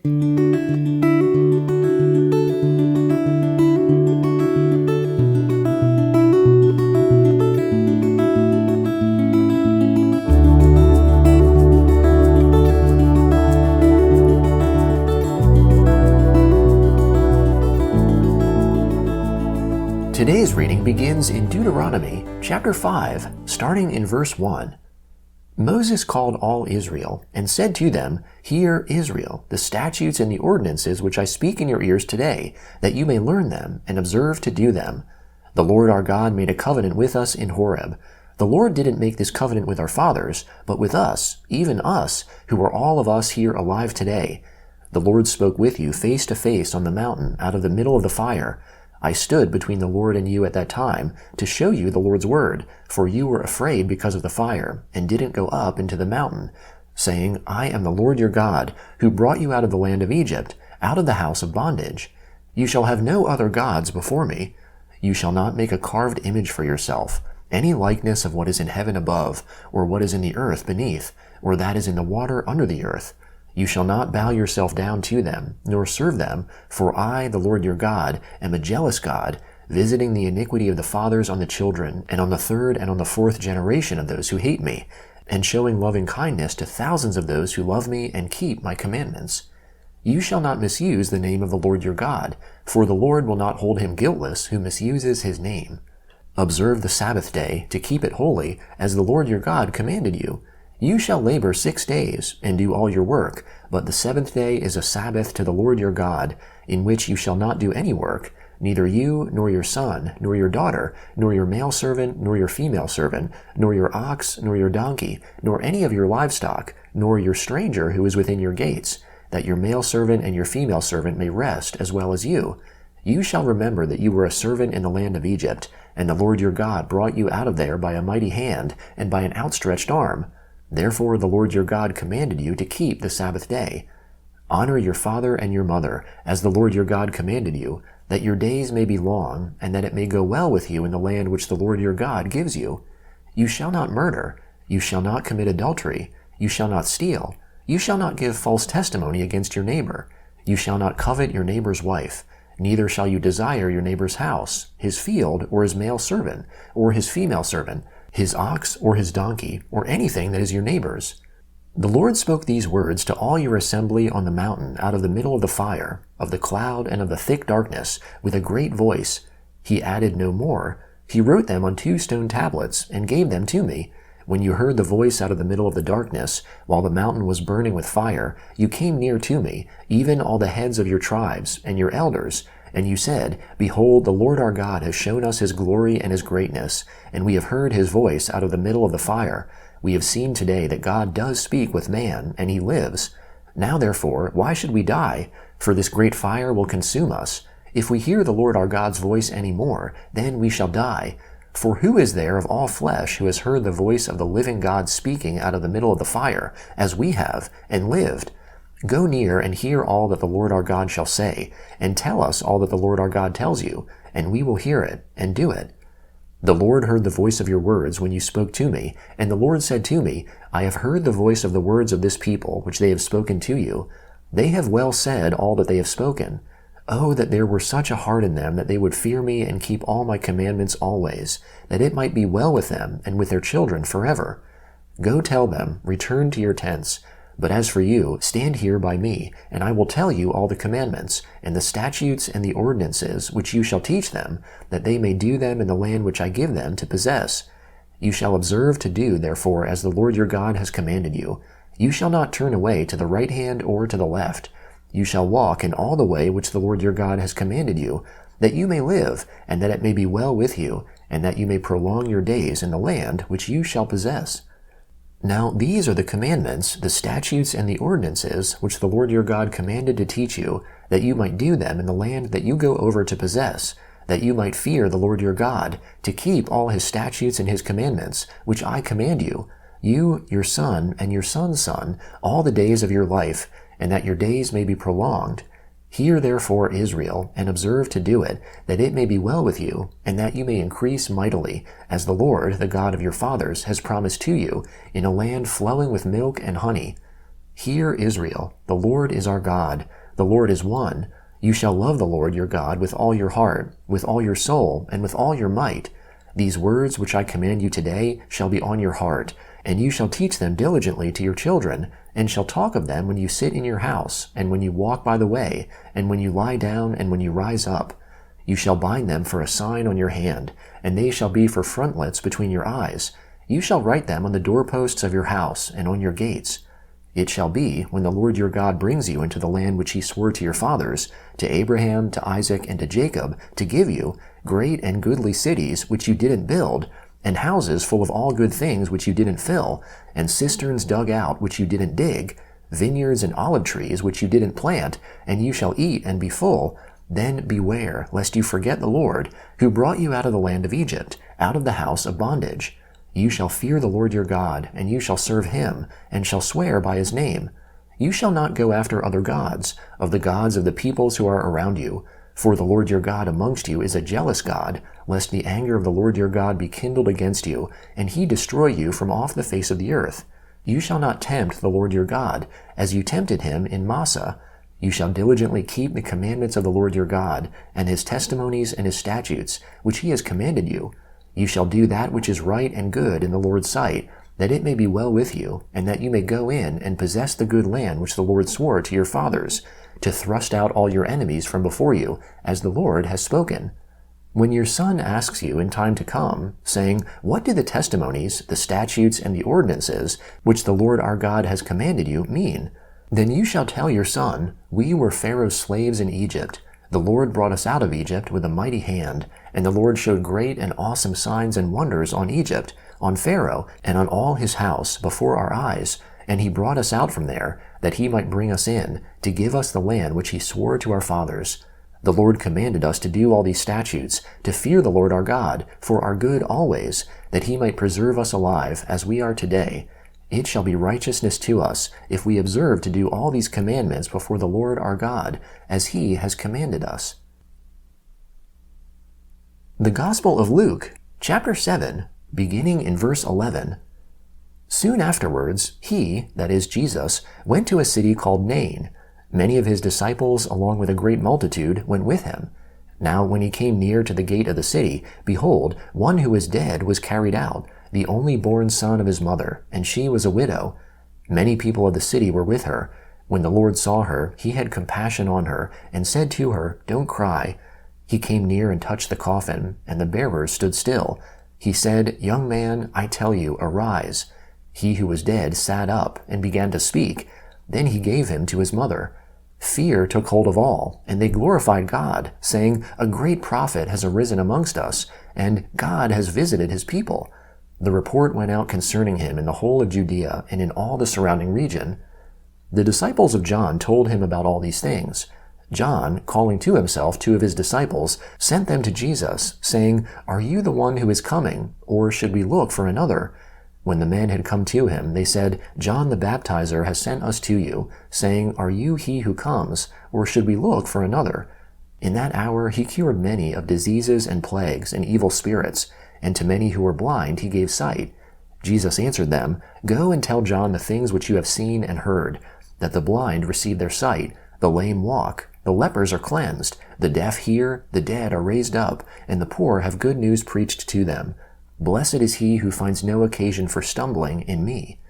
Today's reading begins in Deuteronomy chapter 5, starting in verse 1. Moses called all Israel and said to them, "Hear, Israel, the statutes and the ordinances which I speak in your ears today, that you may learn them and observe to do them. The Lord our God made a covenant with us in Horeb. The Lord didn't make this covenant with our fathers, but with us, even us, who are all of us here alive today. The Lord spoke with you face to face on the mountain out of the middle of the fire. I stood between the Lord and you at that time to show you the Lord's word, for you were afraid because of the fire, and didn't go up into the mountain, saying, I am the Lord your God, who brought you out of the land of Egypt, out of the house of bondage. You shall have no other gods before me. You shall not make a carved image for yourself, any likeness of what is in heaven above, or what is in the earth beneath, or that is in the water under the earth. You shall not bow yourself down to them, nor serve them, for I, the Lord your God, am a jealous God, visiting the iniquity of the fathers on the children, and on the third and on the fourth generation of those who hate me, and showing loving kindness to thousands of those who love me and keep my commandments. You shall not misuse the name of the Lord your God, for the Lord will not hold him guiltless who misuses his name. Observe the Sabbath day to keep it holy, as the Lord your God commanded you. You shall labor 6 days, and do all your work, but the seventh day is a Sabbath to the Lord your God, in which you shall not do any work, neither you, nor your son, nor your daughter, nor your male servant, nor your female servant, nor your ox, nor your donkey, nor any of your livestock, nor your stranger who is within your gates, that your male servant and your female servant may rest as well as you. You shall remember that you were a servant in the land of Egypt, and the Lord your God brought you out of there by a mighty hand, and by an outstretched arm. Therefore the Lord your God commanded you to keep the Sabbath day. Honor your father and your mother, as the Lord your God commanded you, that your days may be long, and that it may go well with you in the land which the Lord your God gives you. You shall not murder. You shall not commit adultery. You shall not steal. You shall not give false testimony against your neighbor. You shall not covet your neighbor's wife. Neither shall you desire your neighbor's house, his field, or his male servant, or his female servant, his ox or his donkey, or anything that is your neighbor's. The Lord spoke these words to all your assembly on the mountain out of the middle of the fire, of the cloud, and of the thick darkness, with a great voice. He added no more. He wrote them on 2 stone tablets, and gave them to me. When you heard the voice out of the middle of the darkness, while the mountain was burning with fire, you came near to me, even all the heads of your tribes, and your elders, and you said, Behold, the Lord our God has shown us his glory and his greatness, and we have heard his voice out of the middle of the fire. We have seen today that God does speak with man, and he lives. Now therefore, why should we die? For this great fire will consume us. If we hear the Lord our God's voice any more, then we shall die. For who is there of all flesh who has heard the voice of the living God speaking out of the middle of the fire, as we have, and lived? Go near and hear all that the Lord our God shall say, and tell us all that the Lord our God tells you, and we will hear it, and do it. The Lord heard the voice of your words when you spoke to me, and the Lord said to me, I have heard the voice of the words of this people, which they have spoken to you. They have well said all that they have spoken. Oh, that there were such a heart in them that they would fear me and keep all my commandments always, that it might be well with them and with their children forever. Go tell them, return to your tents. But as for you, stand here by me, and I will tell you all the commandments, and the statutes and the ordinances which you shall teach them, that they may do them in the land which I give them to possess. You shall observe to do, therefore, as the Lord your God has commanded you. You shall not turn away to the right hand or to the left. You shall walk in all the way which the Lord your God has commanded you, that you may live, and that it may be well with you, and that you may prolong your days in the land which you shall possess. Now these are the commandments, the statutes, and the ordinances which the Lord your God commanded to teach you, that you might do them in the land that you go over to possess, that you might fear the Lord your God, to keep all his statutes and his commandments, which I command you, your son, and your son's son, all the days of your life, and that your days may be prolonged. Hear therefore, Israel, and observe to do it, that it may be well with you, and that you may increase mightily, as the Lord, the God of your fathers, has promised to you, in a land flowing with milk and honey. Hear, Israel, the Lord is our God, the Lord is one. You shall love the Lord your God with all your heart, with all your soul, and with all your might. These words which I command you today shall be on your heart, and you shall teach them diligently to your children, and shall talk of them when you sit in your house, and when you walk by the way, and when you lie down, and when you rise up. You shall bind them for a sign on your hand, and they shall be for frontlets between your eyes. You shall write them on the doorposts of your house and on your gates. It shall be, when the Lord your God brings you into the land which he swore to your fathers, to Abraham, to Isaac, and to Jacob, to give you, great and goodly cities which you didn't build, and houses full of all good things which you didn't fill, and cisterns dug out which you didn't dig, vineyards and olive trees which you didn't plant, and you shall eat and be full, then beware lest you forget the Lord, who brought you out of the land of Egypt, out of the house of bondage. You shall fear the Lord your God, and you shall serve him, and shall swear by his name. You shall not go after other gods, of the gods of the peoples who are around you. For the Lord your God amongst you is a jealous God, lest the anger of the Lord your God be kindled against you, and he destroy you from off the face of the earth. You shall not tempt the Lord your God, as you tempted him in Massah. You shall diligently keep the commandments of the Lord your God, and his testimonies and his statutes, which he has commanded you. You shall do that which is right and good in the Lord's sight, that it may be well with you, and that you may go in and possess the good land which the Lord swore to your fathers, to thrust out all your enemies from before you, as the Lord has spoken. When your son asks you in time to come, saying, What do the testimonies, the statutes, and the ordinances, which the Lord our God has commanded you, mean? Then you shall tell your son, We were Pharaoh's slaves in Egypt. The Lord brought us out of Egypt with a mighty hand, and the Lord showed great and awesome signs and wonders on Egypt, on Pharaoh, and on all his house before our eyes. And he brought us out from there, that he might bring us in, to give us the land which he swore to our fathers. The Lord commanded us to do all these statutes, to fear the Lord our God, for our good always, that he might preserve us alive, as we are today. It shall be righteousness to us, if we observe to do all these commandments before the Lord our God, as he has commanded us. The Gospel of Luke, chapter 7, beginning in verse 11. Soon afterwards, he, that is Jesus, went to a city called Nain. Many of his disciples, along with a great multitude, went with him. Now when he came near to the gate of the city, behold, one who was dead was carried out, the only born son of his mother, and she was a widow. Many people of the city were with her. When the Lord saw her, he had compassion on her, and said to her, Don't cry. He came near and touched the coffin, and the bearers stood still. He said, Young man, I tell you, arise. He who was dead sat up, and began to speak. Then he gave him to his mother. Fear took hold of all, and they glorified God, saying, A great prophet has arisen amongst us, and God has visited his people. The report went out concerning him in the whole of Judea and in all the surrounding region. The disciples of John told him about all these things. John, calling to himself 2 of his disciples, sent them to Jesus, saying, Are you the one who is coming, or should we look for another? When the men had come to him, they said, John the Baptizer has sent us to you, saying, Are you he who comes, or should we look for another? In that hour he cured many of diseases and plagues and evil spirits, and to many who were blind he gave sight. Jesus answered them, Go and tell John the things which you have seen and heard, that the blind receive their sight, the lame walk, the lepers are cleansed, the deaf hear, the dead are raised up, and the poor have good news preached to them. Blessed is he who finds no occasion for stumbling in me.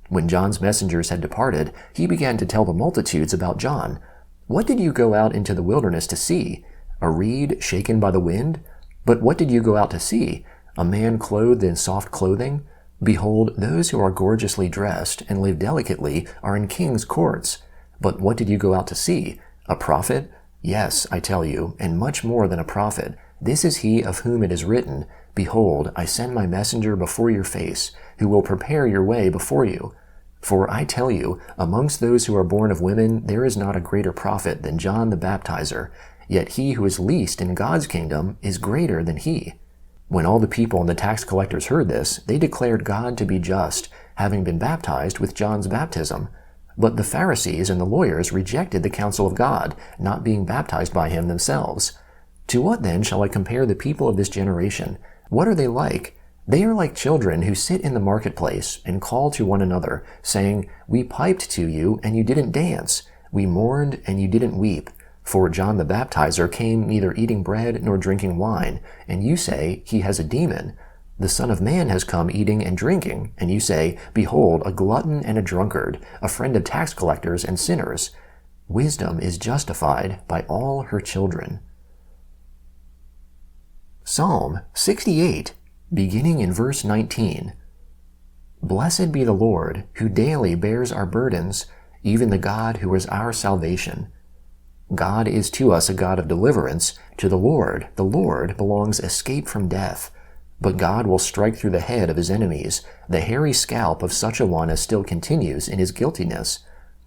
When John's messengers had departed, he began to tell the multitudes about John. What did you go out into the wilderness to see? A reed shaken by the wind? But what did you go out to see? A man clothed in soft clothing? Behold, those who are gorgeously dressed and live delicately are in kings' courts. But what did you go out to see? A prophet? Yes, I tell you, and much more than a prophet. This is he of whom it is written, Behold, I send my messenger before your face, who will prepare your way before you. For I tell you, amongst those who are born of women, there is not a greater prophet than John the Baptizer, yet he who is least in God's kingdom is greater than he. When all the people and the tax collectors heard this, they declared God to be just, having been baptized with John's baptism. But the Pharisees and the lawyers rejected the counsel of God, not being baptized by him themselves. To what then shall I compare the people of this generation? What are they like? They are like children who sit in the marketplace and call to one another, saying, We piped to you, and you didn't dance. We mourned, and you didn't weep. For John the Baptizer came neither eating bread nor drinking wine, and you say, He has a demon. The Son of Man has come eating and drinking, and you say, Behold, a glutton and a drunkard, a friend of tax collectors and sinners. Wisdom is justified by all her children. Psalm 68, beginning in verse 19. Blessed be the Lord, who daily bears our burdens, even the God who is our salvation. God is to us a God of deliverance. To the Lord belongs escape from death. But God will strike through the head of his enemies, the hairy scalp of such a one as still continues in his guiltiness.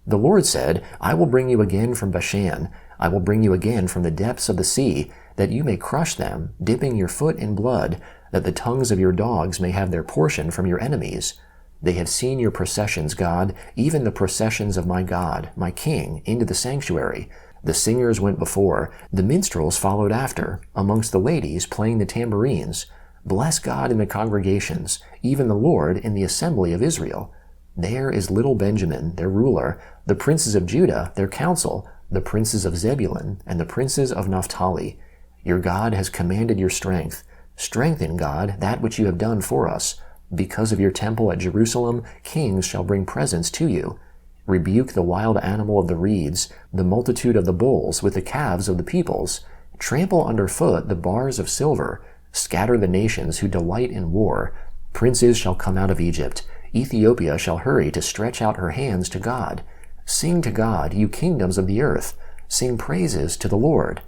The Lord said, I will bring you again from Bashan. I will bring you again from the depths of the sea, that you may crush them, dipping your foot in blood, that the tongues of your dogs may have their portion from your enemies. They have seen your processions, God, even the processions of my God, my King, into the sanctuary. The singers went before, the minstrels followed after, amongst the ladies playing the tambourines. Bless God in the congregations, even the Lord in the assembly of Israel. There is little Benjamin, their ruler, the princes of Judah, their council, the princes of Zebulun, and the princes of Naphtali. Your God has commanded your strength. Strengthen, God, that which you have done for us. Because of your temple at Jerusalem, kings shall bring presents to you. Rebuke the wild animal of the reeds, the multitude of the bulls with the calves of the peoples. Trample underfoot the bars of silver. Scatter the nations who delight in war. Princes shall come out of Egypt. Ethiopia shall hurry to stretch out her hands to God. Sing to God, you kingdoms of the earth. Sing praises to the Lord.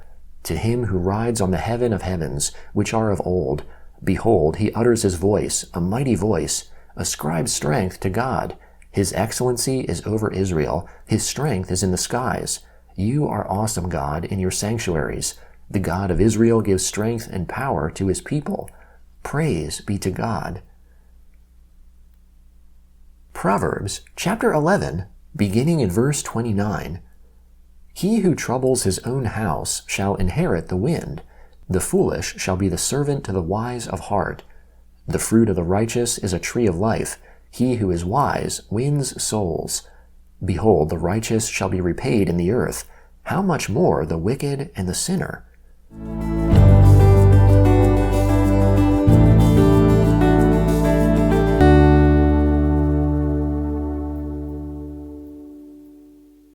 To him who rides on the heaven of heavens, which are of old. Behold, he utters his voice, a mighty voice. Ascribe strength to God. His excellency is over Israel. His strength is in the skies. You are awesome, God, in your sanctuaries. The God of Israel gives strength and power to his people. Praise be to God. Proverbs chapter 11, beginning in verse 29. He who troubles his own house shall inherit the wind. The foolish shall be the servant to the wise of heart. The fruit of the righteous is a tree of life. He who is wise wins souls. Behold, the righteous shall be repaid in the earth. How much more the wicked and the sinner?